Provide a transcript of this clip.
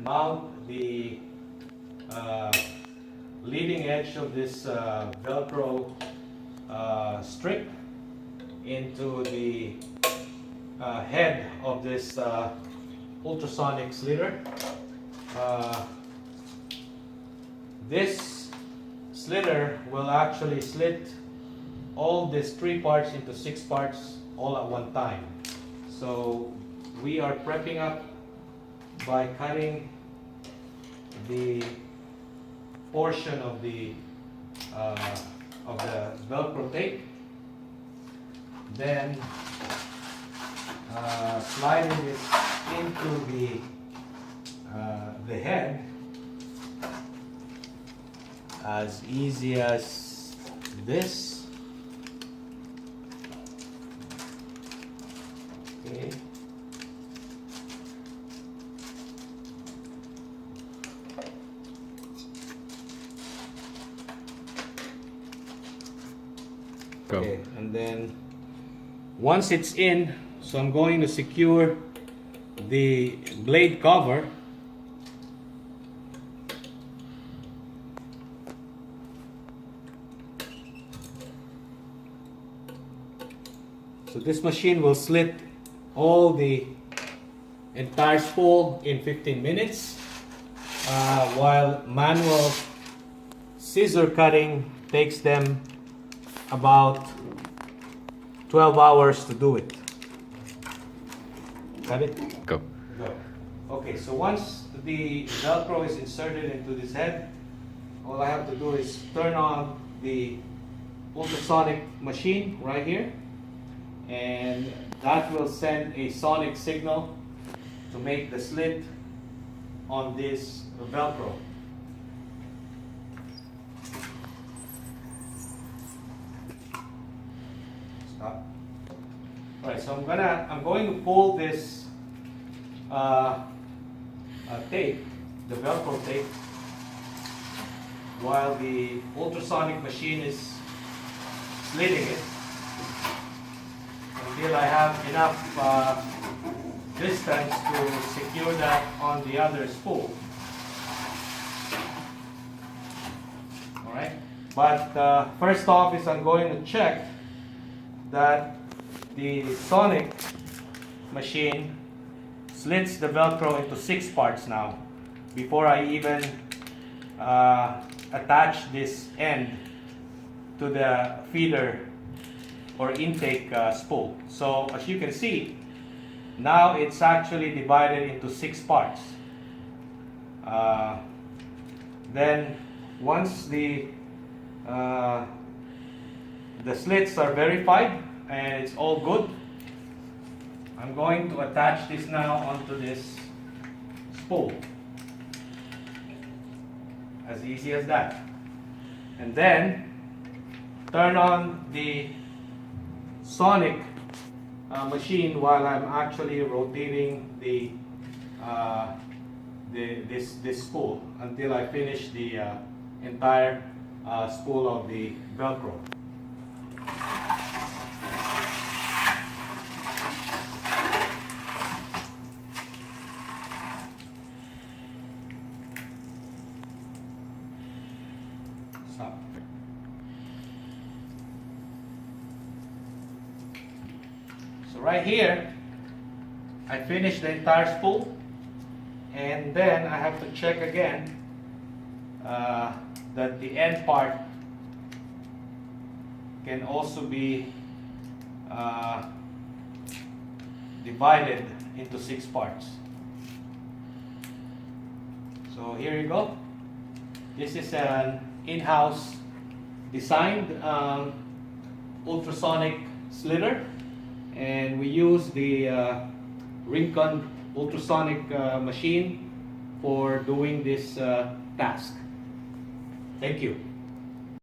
mount the leading edge of this Velcro strip into the head of this ultrasonic slitter. This slitter will actually slit all these 3 parts into 6 parts all at one time. So we are prepping up by cutting the portion of the Velcro tape, then sliding it into the head as easy as this. Okay. Okay, and then once it's in, so I'm going to secure the blade cover. So this machine will slit all the entire spool in 15 minutes, while manual scissor cutting takes them about 12 hours to do it. Got it? Go. Go. Okay, so once the Velcro is inserted into this head, all I have to do is turn on the ultrasonic machine right here, and that will send a sonic signal to make the slit on this Velcro. Stop. Alright, so I'm going to pull this tape, the Velcro tape, while the ultrasonic machine is slitting it, until I have enough distance to secure that on the other spool. Alright, but first off is I'm going to check that the sonic machine slits the Velcro into 6 parts now before I even attach this end to the feeder or intake spool. So as you can see, now it's actually divided into 6 parts. Then once the slits are verified and it's all good, I'm going to attach this now onto this spool. As easy as that. And then turn on the sonic machine while I'm actually rotating this spool until I finish the entire spool of the Velcro. Stop. So right here, I finished the entire spool, and then I have to check again that the end part can also be divided into 6 parts. So here you go. This is an in-house designed ultrasonic slitter, and we use the Rincon ultrasonic machine for doing this task. Thank you.